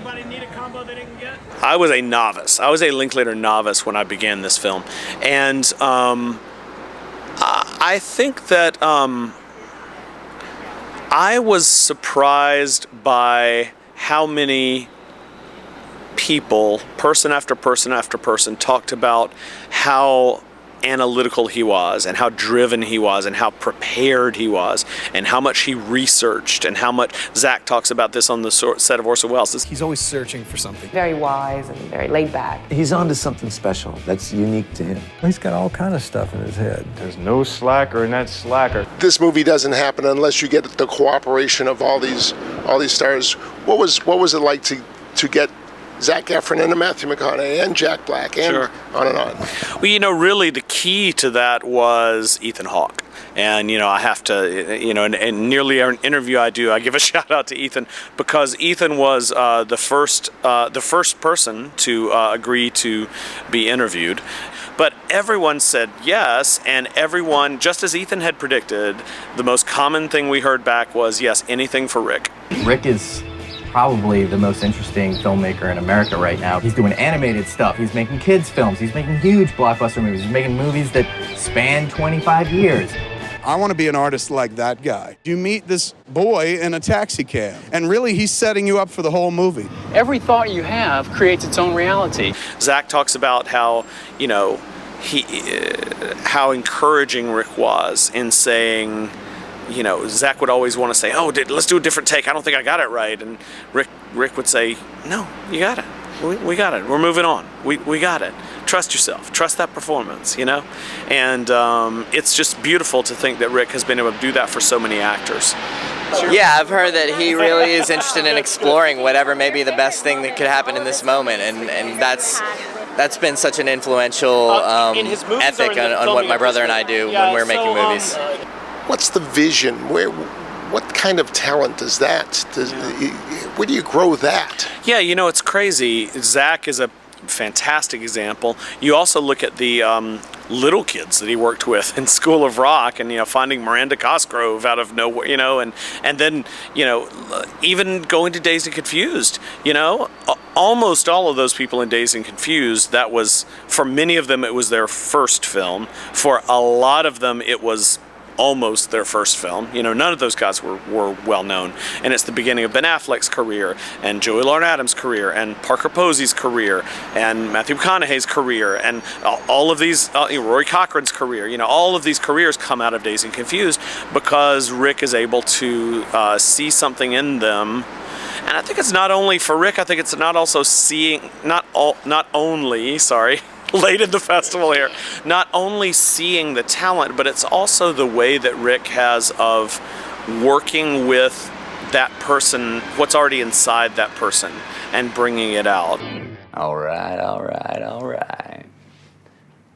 Anybody need a combo they didn't get? I was a novice. I was a Linklater novice when I began this film. And I think that I was surprised by how many people, person after person after person, talked about how analytical he was and how driven he was and how prepared he was and how much he researched and how much Zach talks about this on the set of Orson Welles. He's always searching for something. Very wise and very laid back. He's onto something special that's unique to him. He's got all kind of stuff in his head. There's no slacker in that slacker. This movie doesn't happen unless you get the cooperation of all these stars. What was it like to get Zac Efron and Matthew McConaughey and Jack Black and Sure. on and on? Well, really the key to that was Ethan Hawke. And, I have to, in nearly every interview I do, I give a shout out to Ethan because Ethan was the first person to agree to be interviewed. But everyone said yes, and everyone, just as Ethan had predicted, the most common thing we heard back was, yes, anything for Rick. Rick is probably the most interesting filmmaker in America right now. He's doing animated stuff. He's making kids films. He's making huge blockbuster movies. He's making movies that span 25 years. I want to be an artist like that guy. You meet this boy in a taxi cab, and really he's setting you up for the whole movie. Every thought you have creates its own reality. Zach talks about how, how encouraging Rick was in saying, Zach would always want to say, let's do a different take. I don't think I got it right. And Rick would say, no, you got it. We got it. We're moving on. We got it. Trust yourself. Trust that performance, And it's just beautiful to think that Rick has been able to do that for so many actors. Yeah, I've heard that he really is interested in exploring whatever may be the best thing that could happen in this moment. And that's been such an influential ethic on what my brother and I do when we're making movies. What's the vision? What kind of talent is that? Where do you grow that? Yeah, it's crazy. Zach is a fantastic example. You also look at the little kids that he worked with in School of Rock, and finding Miranda Cosgrove out of nowhere, and then even going to Dazed and Confused. Almost all of those people in Dazed and Confused, that was, for many of them, it was their first film. For a lot of them, it was almost their first film. None of those guys were well known, and it's the beginning of Ben Affleck's career and Joey Lauren Adams' career and Parker Posey's career and Matthew McConaughey's career and all of these Rory Cochran's career. All of these careers come out of Dazed and Confused because Rick is able to see something in them. And I think it's not only for Rick. I think it's not only late in the festival here, not only seeing the talent, but it's also the way that Rick has of working with that person, what's already inside that person, and bringing it out. All right.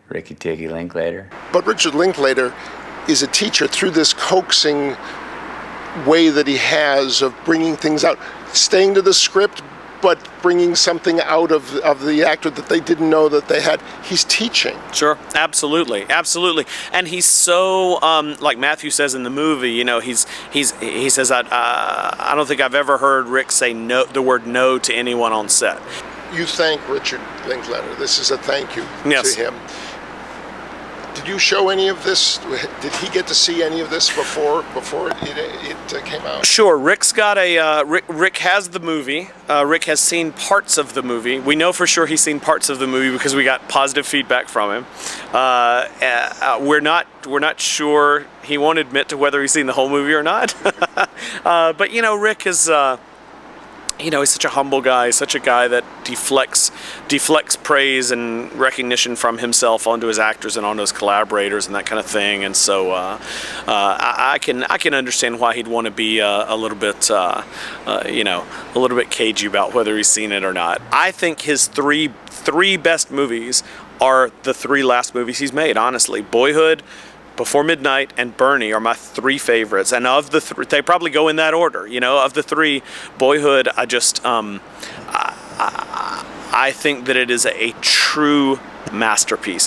Ricky Ticky Linklater. But Richard Linklater is a teacher through this coaxing way that he has of bringing things out, staying to the script, but bringing something out of the actor that they didn't know that they had. He's teaching. Sure, absolutely. And he's so, like Matthew says in the movie, he says, I don't think I've ever heard Rick say the word no to anyone on set. You thank Richard Linklater. This is a thank you to him. Did you show any of this? Did he get to see any of this before it came out? Sure. Rick's got Rick has the movie. Rick has seen parts of the movie. We know for sure he's seen parts of the movie because we got positive feedback from him. We're not sure. He won't admit to whether he's seen the whole movie or not. But Rick is. He's such a humble guy, such a guy that deflects praise and recognition from himself onto his actors and onto his collaborators and that kind of thing. And so I can understand why he'd want to be a little bit cagey about whether he's seen it or not. I think his three best movies are the three last movies he's made. Honestly, Boyhood, Before Midnight, and Bernie are my three favorites, and of the three, they probably go in that order. Of the three, Boyhood, I think that it is a true masterpiece.